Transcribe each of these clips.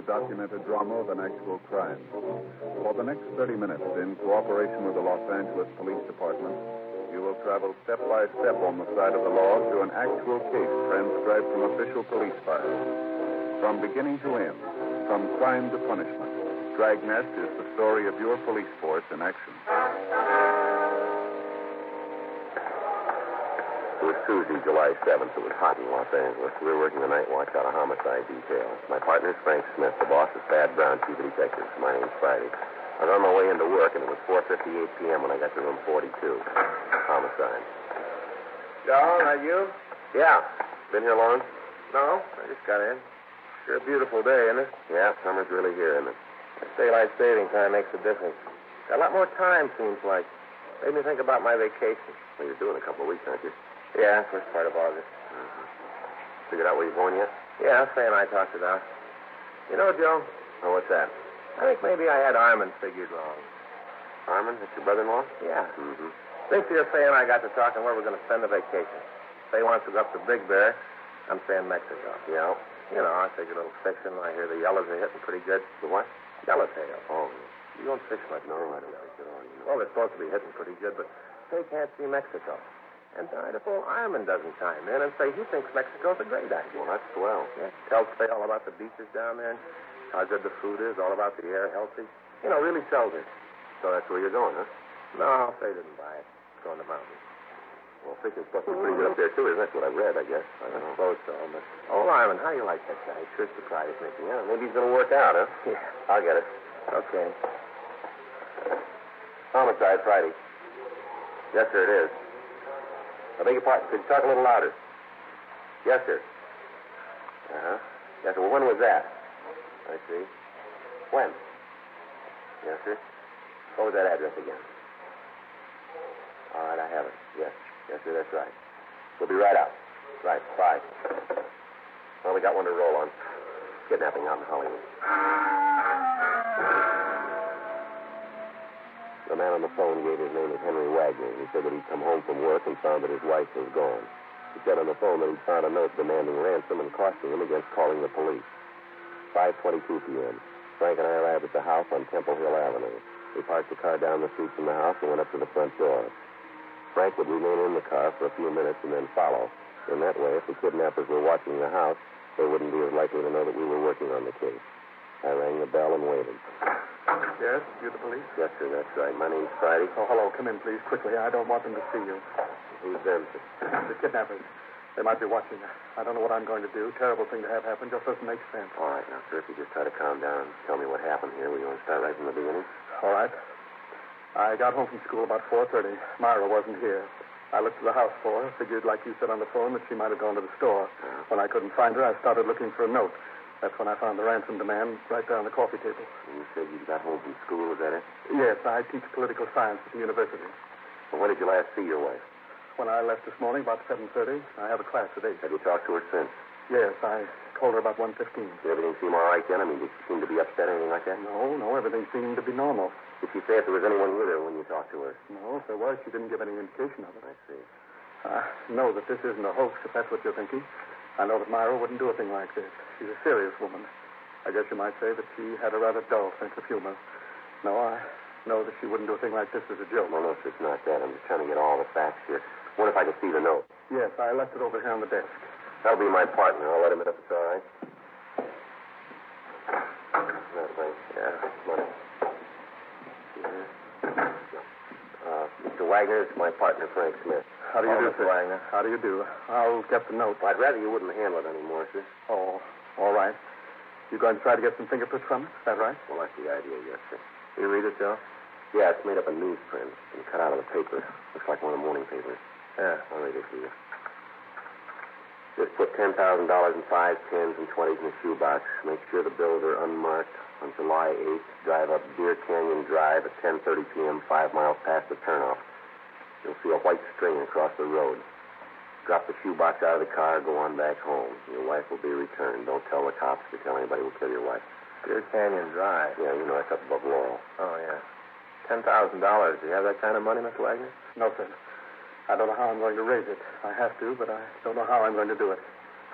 documented drama of an actual crime. For the next 30 minutes, in cooperation with the Los Angeles Police Department, you will travel step by step on the side of the law through an actual case transcribed from official police files. From beginning to end, from crime to punishment, Dragnet is the story of your police force in action. It was Tuesday, July 7th. It was hot in Los Angeles. We were working the night watch out of homicide detail. My partner is Frank Smith. The boss is Thad Brown, chief of detectives. My name's Friday. I was on my way into work, and it was 4:58 p.m. when I got to room 42. Homicide. John, are you? Yeah. Been here long? No, I just got in. Sure a beautiful day, isn't it? Yeah, summer's really here, isn't it? This daylight saving time makes a difference. Got a lot more time, seems like. Made me think about my vacation. Well, you're doing a couple of weeks, aren't you? Yeah, first part of August. Mm-hmm. Figured out where you're going yet? Yeah, Faye and I talked it out. You know, Joe, Oh, what's that? I think maybe I had Armin figured wrong. Armin? That's your brother-in-law? Yeah. Mm-hmm. This year, Faye and I got to talking where we're going to spend the vacation. Faye wants to go up to Big Bear. I'm saying Mexico. Yeah. You know, I take a little fishing. I hear the yellows are hitting pretty good. The what? Yellowtail. Oh, You don't fish much. no, I don't like it all. Well, they're supposed to be hitting pretty good, but Faye can't see Mexico. And died if old Armin doesn't chime in and say he thinks Mexico's a great idea. Well, that's swell. Yeah. Tells Faye all about the beaches down there and how good the food is, all about the air, healthy. You know, really sells it. So that's where you're going, huh? No, Faye didn't buy it. It's going to mountains. Well, fishing's supposed to be pretty good up there, too, isn't it? That's what I read, I guess. I don't know. Suppose so, but old Armin, how do you like that guy? He sure surprised me. Yeah, maybe he's going to work out, huh? Yeah. I'll get it. Okay. Homicide, Friday. Yes, sir, it is. I beg your pardon. Could you talk a little louder? Yes, sir. Uh-huh. Yes, sir. Well, when was that? I see. When? Yes, sir. What was that address again? All right, I have it. Yes. Yes, sir, that's right. We'll be right out. Right, bye. Well, we got one to roll on. Kidnapping out in Hollywood. The man on the phone gave his name as Henry Wagner. He said that he'd come home from work and found that his wife was gone. He said on the phone that he'd found a note demanding ransom and cautioning him against calling the police. 5:22 p.m. Frank and I arrived at the house on Temple Hill Avenue. We parked the car down the street from the house and went up to the front door. Frank would remain in the car for a few minutes and then follow. In that way, if the kidnappers were watching the house, they wouldn't be as likely to know that we were working on the case. I rang the bell and waited. Yes, you the police? Yes, sir, that's right. My name's Friday. Oh, hello. Come in, please, quickly. I don't want them to see you. Who's them, sir? The kidnappers. They might be watching. I don't know what I'm going to do. Terrible thing to have happen. Just doesn't make sense. All right, now, sir, if you just try to calm down and tell me what happened here. We want to start right from the beginning? All right. I got home from school about 4:30. Myra wasn't here. I looked at the house for her. Figured, like you said on the phone, that she might have gone to the store. When I couldn't find her, I started looking for a note. That's when I found the ransom demand right there on the coffee table. And you said you got home from school, is that it? Yes, I teach political science at the university. Well, when did you last see your wife? When I left this morning, about 7:30, I have a class at 8. Have you talked to her since? Yes, I called her about 1:15. Did everything seem all right then? I mean, did she seem to be upset or anything like that? No, everything seemed to be normal. Did she say if there was anyone with her when you talked to her? No, if there was, she didn't give any indication of it. I see. I know that this isn't a hoax, if that's what you're thinking. I know that Myra wouldn't do a thing like this. She's a serious woman. I guess you might say that she had a rather dull sense of humor. No, I know that she wouldn't do a thing like this as a joke. No, sir, it's not that. I'm just trying to get all the facts here. What if I can see the note? Yes, I left it over here on the desk. That'll be my partner. I'll let him in if it's all right. That way. Yeah, money. Mr. Wagner, it's my partner, Frank Smith. How do you do, Mr. Wagner? How do you do? I'll get the note. Well, I'd rather you wouldn't handle it anymore, sir. Oh, all right. You going to try to get some fingerprints from it? Is that right? Well, that's the idea, yes, sir. You read it, Joe? Yeah, it's made up of newsprint and cut out of the paper. Looks like one of the morning papers. Yeah. I'll read it to you. Just put $10,000 in 5, 10s, and 20s in a shoebox. Make sure the bills are unmarked. On July 8th, drive up Deer Canyon Drive at 10:30 p.m., 5 miles past the turnoff. You'll see a white string across the road. Drop the shoebox out of the car, go on back home. Your wife will be returned. Don't tell the cops. If you tell anybody, we'll kill your wife. Deer Canyon Drive. Yeah, you know that's up above Laurel. Oh, yeah. $10,000. Do you have that kind of money, Mr. Wagner? No, sir. I don't know how I'm going to raise it. I have to, but I don't know how I'm going to do it.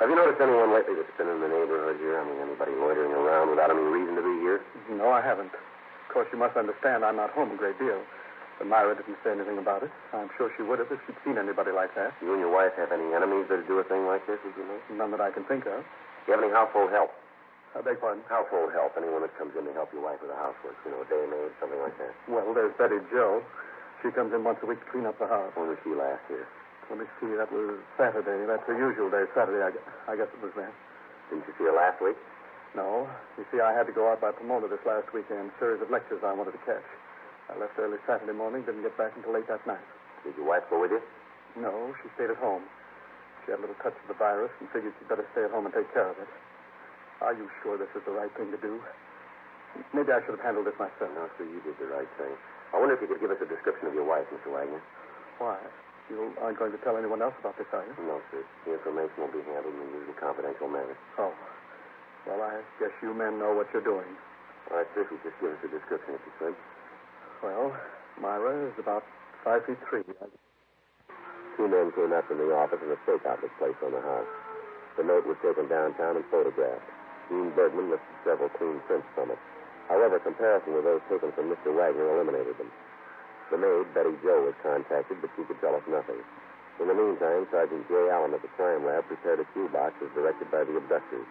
Have you noticed anyone lately that's been in the neighborhood here? I mean, anybody loitering around without any reason to be here? No, I haven't. Of course, you must understand I'm not home a great deal. But Myra didn't say anything about it. I'm sure she would have if she'd seen anybody like that. You and your wife have any enemies that do a thing like this, would you know? None that I can think of. Do you have any household help? I beg pardon? Household help. Anyone that comes in to help your wife with the housework. You know, a day maid, something like that. Well, there's Betty Jo. She comes in once a week to clean up the house. When was she last here? Let me see. That was Saturday. That's her usual day, Saturday. I guess it was then. Didn't you see her last week? No. You see, I had to go out by Pomona this last weekend. A series of lectures I wanted to catch. I left early Saturday morning, didn't get back until late that night. Did your wife go with you? No, she stayed at home. She had a little touch of the virus and figured she'd better stay at home and take care of it. Are you sure this is the right thing to do? Maybe I should have handled it myself. No, sir, you did the right thing. I wonder if you could give us a description of your wife, Mr. Wagner. Why? You aren't going to tell anyone else about this, are you? No, sir. The information will be handled in the usual confidential manner. Oh. Well, I guess you men know what you're doing. All right, sir, if you just give us a description, if you could. Well, Myra is about 5'3". Two men came out from the office and a stakeout was placed on the house. The note was taken downtown and photographed. Dean Bergman lifted several clean prints from it. However, comparison with those taken from Mr. Wagner eliminated them. The maid, Betty Jo, was contacted, but she could tell us nothing. In the meantime, Sergeant J. Allen at the crime lab prepared a cue box as directed by the abductors.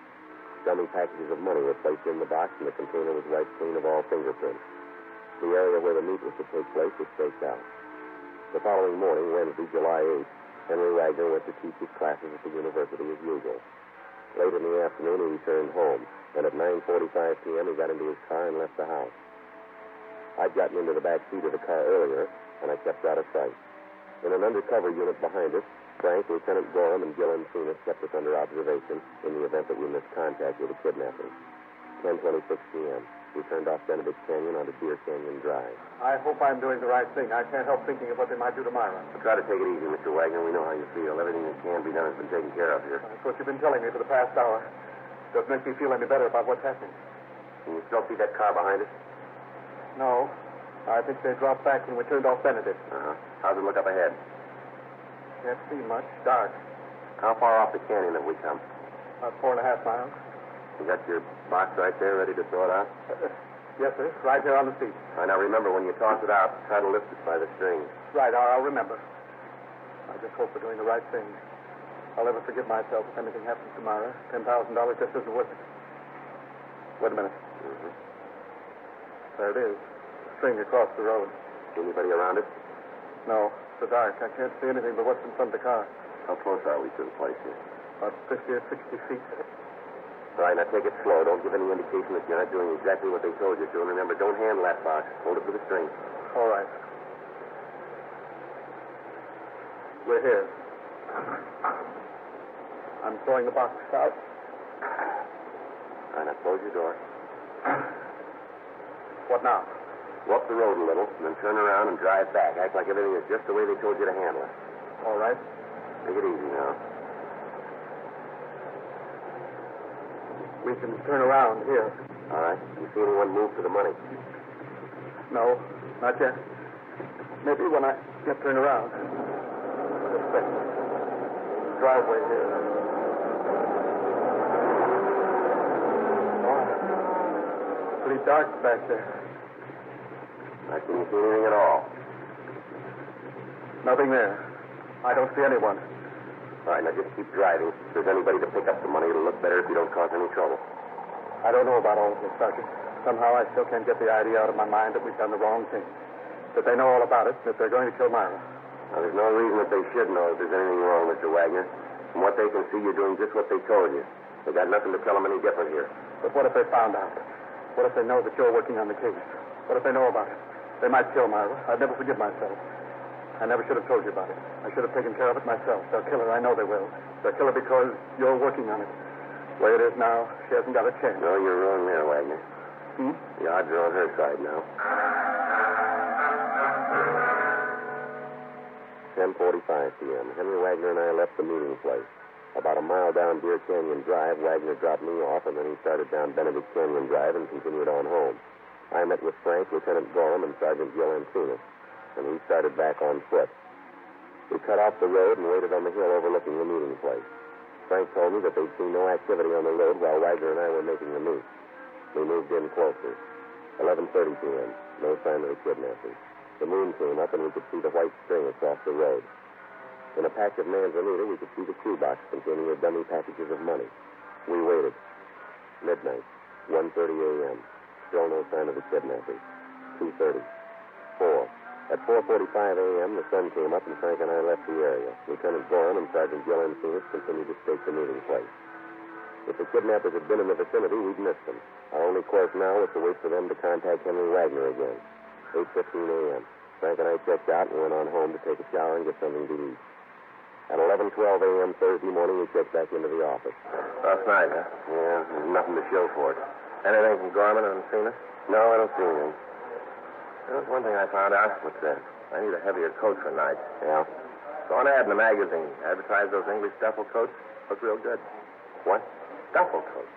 Dummy packages of money were placed in the box, and the container was wiped clean of all fingerprints. The area where the meet was to take place was staked out. The following morning, Wednesday, July 8th, Henry Wagner went to teach his classes at the university as usual. Late in the afternoon, he returned home, and at 9:45 p.m., he got into his car and left the house. I'd gotten into the back seat of the car earlier, and I kept out of sight. In an undercover unit behind us, Frank, Lieutenant Gorham, and Gil Encinas kept us under observation in the event that we missed contact with the kidnappers. 10:26 p.m. We turned off Benedict Canyon onto Deer Canyon Drive. I hope I'm doing the right thing. I can't help thinking of what they might do to Myra. Try to take it easy, Mr. Wagner. We know how you feel. Everything that can be done has been taken care of here. That's what you've been telling me for the past hour. Doesn't make me feel any better about what's happening. Can you still see that car behind us? No. I think they dropped back when we turned off Benedict. Uh-huh. How's it look up ahead? Can't see much. Dark. How far off the canyon have we come? About 4.5 miles. You got your box right there ready to throw it out? Yes, sir. Right here on the seat. All right, now remember, when you toss it out, try to lift it by the string. Right, I'll remember. I just hope we're doing the right thing. I'll never forgive myself if anything happens to Myra. $10,000 just isn't worth it. Wait a minute. Mm-hmm. There it is. The string across the road. See anybody around it? No, it's so dark. I can't see anything but what's in front of the car. How close are we to the place here? About 50 or 60 feet. All right, now take it slow. Don't give any indication that you're not doing exactly what they told you to. And remember, don't handle that box. Hold it with a string. All right. We're here. I'm throwing the box out. All right, now close your door. What now? Walk the road a little, and then turn around and drive back. Act like everything is just the way they told you to handle it. All right. Take it easy now. We can turn around here. All right. You see anyone move for the money? No, not yet. Maybe when I get turned around. Just a second. Driveway here. Oh, pretty dark back there. I can't see anything at all. Nothing there. I don't see anyone. All right, now just keep driving. If there's anybody to pick up the money, it'll look better if you don't cause any trouble. I don't know about all of this, Sergeant. Somehow I still can't get the idea out of my mind that we've done the wrong thing. That they know all about it, that they're going to kill Myra. Now, there's no reason that they should know if there's anything wrong, Mr. Wagner. From what they can see, you're doing just what they told you. They got nothing to tell them any different here. But what if they found out? What if they know that you're working on the case? What if they know about it? They might kill Myra. I'd never forgive myself. I never should have told you about it. I should have taken care of it myself. They'll kill her. I know they will. They'll kill her because you're working on it. The way it is now, she hasn't got a chance. No, you're wrong there, Wagner. The odds are on her side now. 10:45 p.m. Henry Wagner and I left the meeting place. About a mile down Deer Canyon Drive, Wagner dropped me off, and then he started down Benedict Canyon Drive and continued on home. I met with Frank, Lieutenant Gorham, and Sergeant Gil Encinas, and we started back on foot. We cut off the road and waited on the hill overlooking the meeting place. Frank told me that they'd seen no activity on the road while Wagner and I were making the move. We moved in closer. 11:30 p.m. No sign of the kidnappers. The moon came up, and we could see the white string across the road. In a patch of manzanita, we could see the shoebox containing the dummy packages of money. We waited. Midnight. 1:30 a.m. Still no sign of the kidnappers. 2:30. 4. At 4:45 a.m., the sun came up, and Frank and I left the area. Lieutenant Gorham and Sergeant Gill and Phoenix continued to stake the meeting place. If the kidnappers had been in the vicinity, we'd missed them. Our only course now was to wait for them to contact Henry Wagner again. 8:15 a.m. Frank and I checked out and went on home to take a shower and get something to eat. At 11:12 a.m. Thursday morning, we checked back into the office. Last night, huh? Yeah, there's nothing to show for it. Anything from Gorman and Phoenix? No, I don't see anything. There's one thing I found out. What's that? I need a heavier coat for nights. Yeah? Saw an ad in the magazine. Advertised those English duffel coats. Look real good. What? Duffel coats.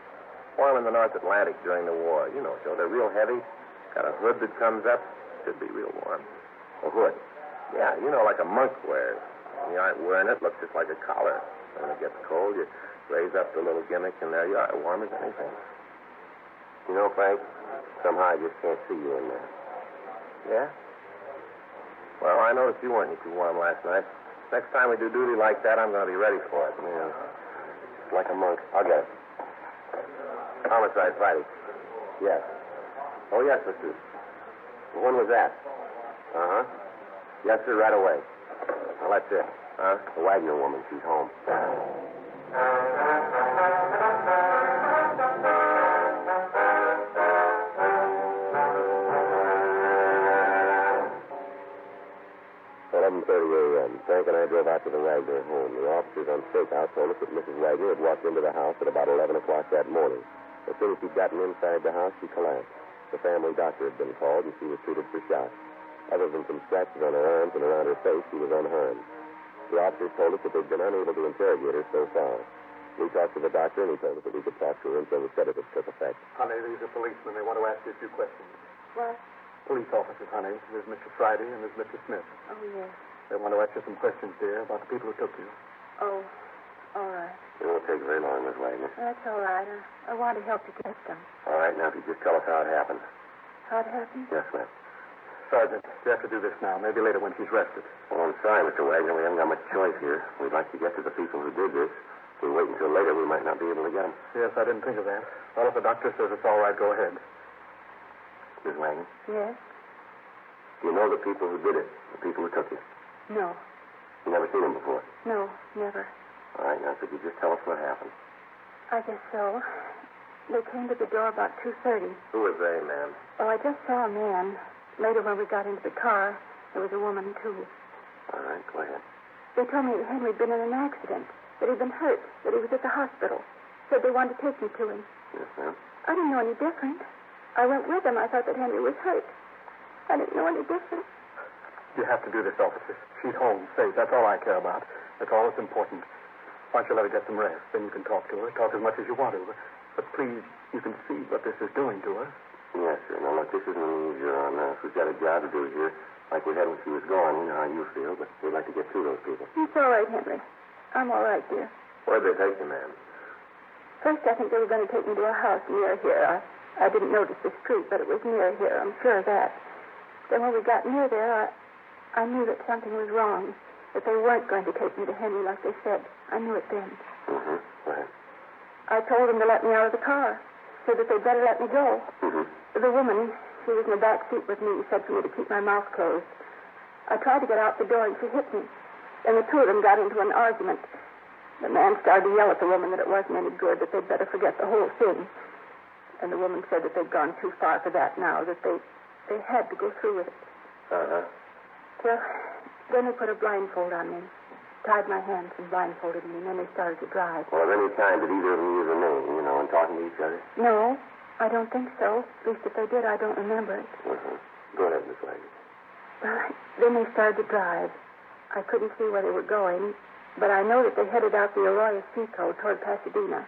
Wore them in the North Atlantic during the war. You know, Joe, they're real heavy. Got a hood that comes up. Should be real warm. A hood? Yeah, you know, like a monk wears. When you aren't wearing it, looks just like a collar. When it gets cold, you raise up the little gimmick, and there you are, warm as anything. You know, Frank, somehow I just can't see you in there. Yeah? Well, I noticed you weren't too warm last night. Next time we do duty like that, I'm going to be ready for it. Yeah. Just like a monk. I'll get it. Homicide fighting. Yes. Oh, yes, Mr. When was that? Uh-huh. Yes, sir, right away. Well, that's it. Huh? The Wagner woman, she's home. Frank and I drove out to the Wagner home. The officers on stakeout told us that Mrs. Wagner had walked into the house at about 11 o'clock that morning. As soon as she'd gotten inside the house, she collapsed. The family doctor had been called, and she was treated for shock. Other than some scratches on her arms and around her face, she was unharmed. The officers told us that they'd been unable to interrogate her so far. We talked to the doctor, and he told us that we could talk to her until the sedative took effect. Honey, these are policemen. They want to ask you a few questions. What? Police officers, honey. There's Mr. Friday and there's Mr. Smith. Oh, yes. They want to ask you some questions, dear, about the people who took you. Oh, all right. It won't take very long, Miss Wagner. That's all right. I want to help to get them. All right, now if you just tell us how it happened. How it happened? Yes, ma'am. Sergeant, you have to do this now. Maybe later when she's rested. Well, I'm sorry, Mr. Wagner. We haven't got much choice here. We'd like to get to the people who did this. If we wait until later, we might not be able to get them. Yes, I didn't think of that. Well, if the doctor says it's all right, go ahead. Miss Wagner, Yes? do you know the people who did it? The people who took you? No. You never seen them before? No, never. All right, now could you just tell us what happened? I guess so. They came to the door about 2:30. Who was they, ma'am? Oh, I just saw a man. Later, when we got into the car, there was a woman, too. All right, go ahead. They told me that Henry had been in an accident, that he'd been hurt, that he was at the hospital. Said they wanted to take me to him. Yes, ma'am. I didn't know any different. I went with them. I thought that Henry was hurt. I didn't know any different. You have to do this, officer. She's home, safe. That's all I care about. That's all that's important. Why don't you let her get some rest? Then you can talk to her. Talk as much as you want to her. But please, you can see what this is doing to her. Yes, sir. Now, look, this isn't easier on us. We've got a job to do here. Like we had when she was gone. You know how you feel, but we'd like to get to those people. It's all right, Henry. I'm all right, dear. Where'd they take you, ma'am? First, I think they were going to take me to a house near here. I didn't notice the street, but it was near here. I'm sure of that. Then when we got near there, I knew that something was wrong, that they weren't going to take me to Henry like they said. I knew it then. Mm-hmm. Right. I told them to let me out of the car, said that they'd better let me go. Mm-hmm. The woman, she was in the back seat with me, said for me to keep my mouth closed. I tried to get out the door, and she hit me. Then the two of them got into an argument. The man started to yell at the woman that it wasn't any good, that they'd better forget the whole thing. And the woman said that they'd gone too far for that now, that they had to go through with it. Uh-huh. Well, then they put a blindfold on me, tied my hands and blindfolded me, and then they started to drive. Well, at any time, did either of them use a name, you know, in talking to each other? No, I don't think so. At least if they did, I don't remember it. Uh-huh. Go ahead, Miss Wagner. Well, then they started to drive. I couldn't see where they were going, but I know that they headed out the Arroyo Seco toward Pasadena.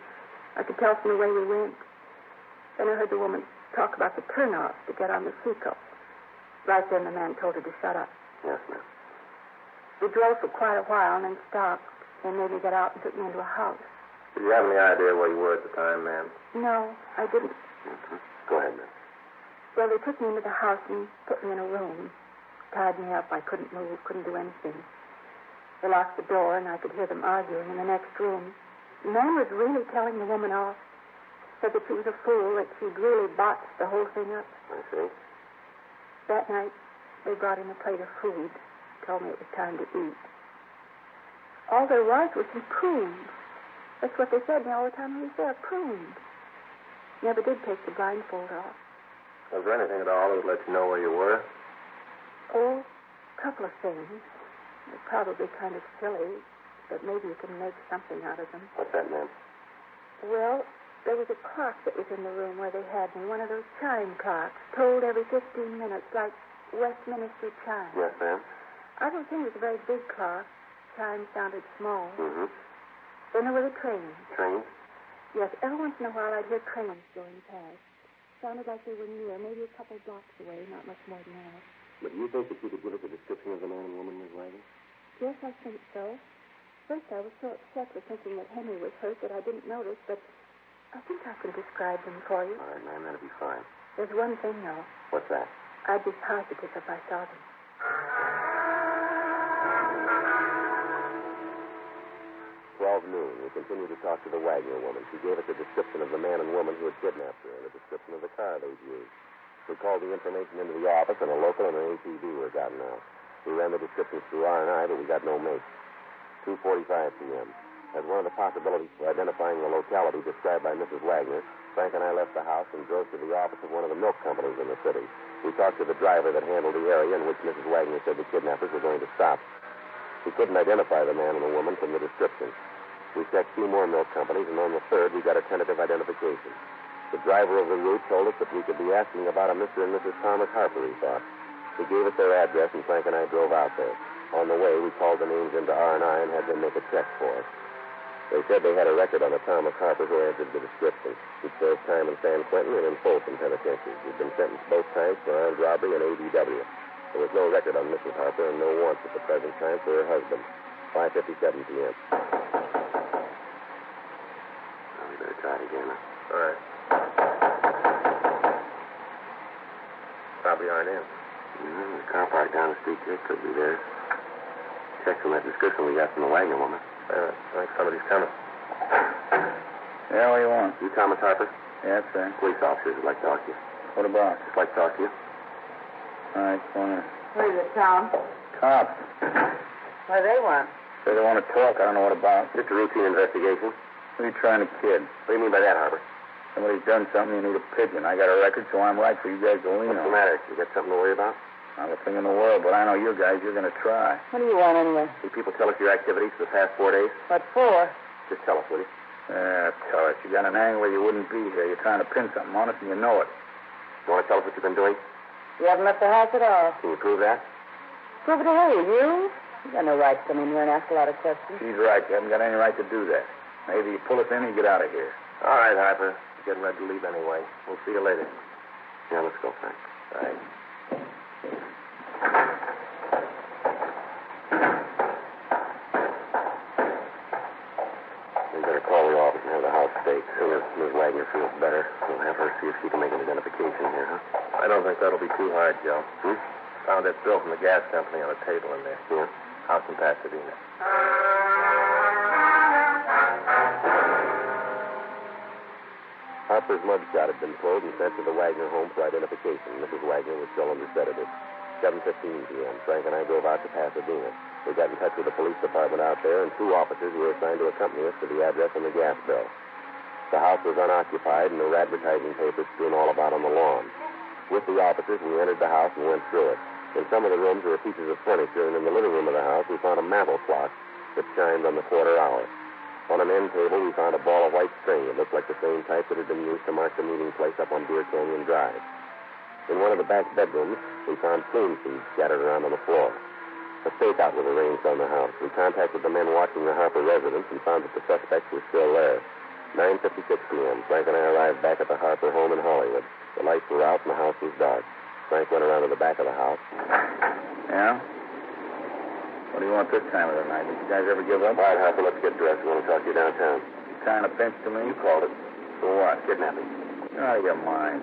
I could tell from the way we went. Then I heard the woman talk about the turnoff to get on the Seco. Right then, the man told her to shut up. Yes, ma'am. We drove for quite a while and then stopped. They made me get out and took me into a house. Did you have any idea where you were at the time, ma'am? No, I didn't. Mm-hmm. Go ahead, ma'am. Well, they took me into the house and put me in a room. Tied me up. I couldn't move, couldn't do anything. They locked the door, and I could hear them arguing in the next room. The man was really telling the woman off. Said that she was a fool, that she'd really botched the whole thing up. I see. That night, they brought in a plate of food. Told me it was time to eat. All there was some prunes. That's what they said to me all the time I was there, prunes. Never did take the blindfold off. Was there anything at all that would let you know where you were? Oh, a couple of things. They're probably kind of silly, but maybe you can make something out of them. What's that, ma'am? Well, there was a clock that was in the room where they had me, one of those chime clocks, tolled every 15 minutes, like Westminster chimes. Yes, ma'am. I don't think it was a very big clock. Chimes sounded small. Mm-hmm. Then there were the trains. Trains? Yes, every once in a while I'd hear trains going past. Sounded like they were near, maybe a couple blocks away, not much more than that. But do you think that you could give us a description of the man and woman, Miss Wagner? Yes, I think so. First, I was so upset with thinking that Henry was hurt that I didn't notice, but I think I can describe them for you. All right, ma'am, that'll be fine. There's one thing, though. What's that? I'd be positive if I saw them. 12 noon, we continued to talk to the Wagner woman. She gave us a description of the man and woman who had kidnapped her and a description of the car they'd used. We called the information into the office, and a local and an ATV were gotten out. We ran the descriptions through R&I, but we got no mate. 2:45 p.m. As one of the possibilities for identifying the locality described by Mrs. Wagner, Frank and I left the house and drove to the office of one of the milk companies in the city. We talked to the driver that handled the area in which Mrs. Wagner said the kidnappers were going to stop. We couldn't identify the man and the woman from the description. We checked 2 more milk companies, and on the 3rd, we got a tentative identification. The driver of the route told us that we could be asking about a Mr. and Mrs. Thomas Harper, he thought. He gave us their address, and Frank and I drove out there. On the way, we called the names into R&I and had them make a check for us. They said they had a record on a Thomas Harper who answered the description. He'd served time in San Quentin and in Folsom penitentiary. He'd been sentenced both times for armed robbery and ADW. There was no record on Mrs. Harper and no warrants at the present time for her husband. 5:57 p.m. Well, we better try it again, huh? All right. Probably aren't in. The car parked down the street here could be there. Check from that description we got from the Wagner woman. I think somebody's coming. Yeah, what do you want? You Thomas Harper? Yes, sir. Police officers would like to talk to you. What about? Just like to talk to you. All right, go on in. What is it, Tom? Cops. What do they want? Say they want to talk. I don't know what about. Just a routine investigation. What are you trying to kid? What do you mean by that, Harper? Somebody's done something, you need a pigeon. I got a record, so I'm right for you guys to lean What's on. the matter? You got something to worry about? Not a thing in the world, but I know you guys, you're going to try. What do you want, anyway? Do people tell us your activities for the past 4 days? What for? Just tell us, will you? Yeah, tell us. You got an angle where you wouldn't be here. You're trying to pin something on us, and you know it. You want to tell us what you've been doing? You haven't left the house at all. Can you prove that? Prove it to who? You? You got no right to come in here and ask a lot of questions. She's right. You haven't got any right to do that. Maybe you pull us in and get out of here. All right, Harper. Getting ready to leave anyway. We'll see you later. Yeah, let's go, Frank. All right. We better call the office and have the house staked. As soon as Ms. Wagner feels better, we'll have her see if she can make an identification here, huh? I don't think that'll be too hard, Joe. Found that bill from the gas company on a table in there. Yeah. House in Pasadena. Harper's mugshot had been pulled and sent to the Wagner home for identification. Mrs. Wagner was still under sedative. 7:15 p.m. Frank and I drove out to Pasadena. We got in touch with the police department out there, and 2 officers were assigned to accompany us to the address on the gas bill. The house was unoccupied, and there were advertising papers strewn all about on the lawn. With the officers, we entered the house and went through it. In some of the rooms, there were pieces of furniture, and in the living room of the house, we found a mantel clock that chimed on the quarter hour. On an end table, we found a ball of white string. It looked like the same type that had been used to mark the meeting place up on Deer Canyon Drive. In one of the back bedrooms, we found prune seeds scattered around on the floor. A stakeout was arranged on the house. We contacted the men watching the Harper residence and found that the suspects were still there. 9:56 p.m. Frank and I arrived back at the Harper home in Hollywood. The lights were out and the house was dark. Frank went around to the back of the house. Yeah? What do you want this time of the night? Did you guys ever give up? All right, Harper, let's get dressed. We want to talk to you downtown. kind of pinch to me? You called it. For what? Kidnapping. Out of your mind.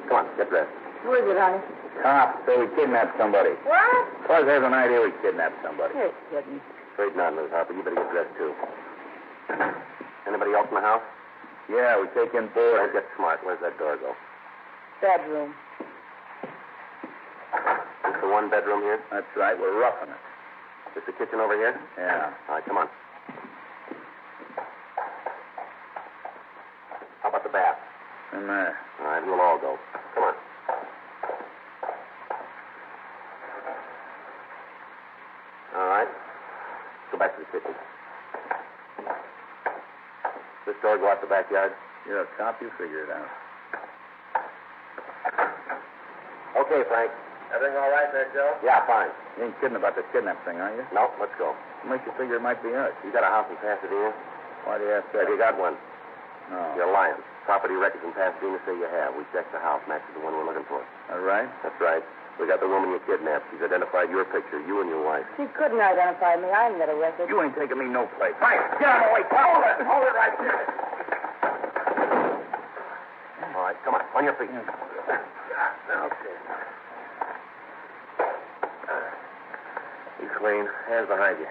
Come on, get dressed. Who is it, honey? Cops say we kidnapped somebody. What? Plus, there's an idea we kidnapped somebody. You're kidding. Afraid not, Miss Harper. You better get dressed, too. Anybody else in the house? Yeah, we take in board. Don't get smart. Where's that door go? Bedroom. This the one bedroom here? That's right. We're roughing it. Is the kitchen over here? Yeah. All right, come on. How about the bath? In there. All right, we'll all go. Come on. All right. Go back to the kitchen. This door go out the backyard? You're a cop. You figure it out. Okay, Frank. Everything all right there, Joe? Yeah, fine. You ain't kidding about the kidnap thing, are you? No, let's go. What makes you figure it might be us? You got a house in Pasadena? Why do you ask that? Have you got one? No. You're lying. Property records in Pasadena say you have. We checked the house, matches the one we're looking for. All right? That's right. We got the woman you kidnapped. She's identified your picture, you and your wife. She couldn't identify me. I ain't got a record. You ain't taking me no place. Frank, get out of the way. Hold it. Hold it right there. All right, come on. On your feet. Okay. You clean. Hands behind you. I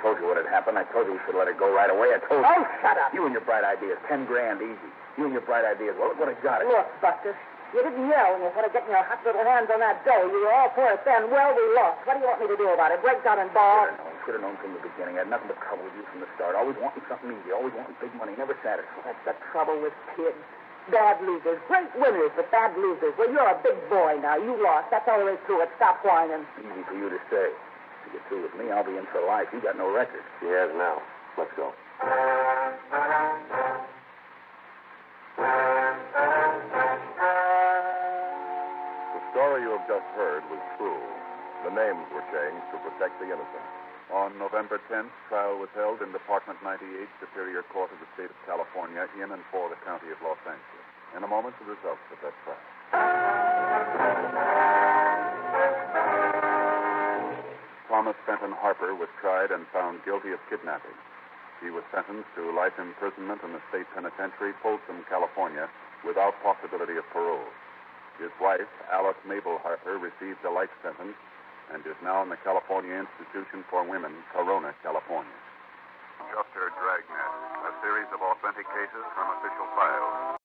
told you what had happened. I told you should let her go right away. I told you. Oh, shut up. You and your bright ideas. $10 grand easy. You and your bright ideas. Well, look what I got. Look, Buster, you didn't yell when you started getting your hot little hands on that dough. You were all for it then. Well, we lost. What do you want me to do about it? Break down and ball? Should have known from the beginning. I had nothing but trouble with you from the start. Always wanting something easy. Always wanting big money. Never satisfied. That's the trouble with kids. Bad losers. Great winners, but bad losers. Well, you're a big boy now. You lost. That's all there is to it. Stop whining. Easy for you to say. If you get through with me, I'll be in for life. You got no record. She has now. Let's go. The story you have just heard was true. The names were changed to protect the innocent. On November 10th, trial was held in Department 98, Superior Court of the State of California, in and for the County of Los Angeles. In a moment, the results of that trial. Thomas Fenton Harper was tried and found guilty of kidnapping. He was sentenced to life imprisonment in the state penitentiary, Folsom, California, without possibility of parole. His wife, Alice Mabel Harper, received a life sentence and is now in the California Institution for Women, Corona, California. Just heard Dragnet, a series of authentic cases from official files.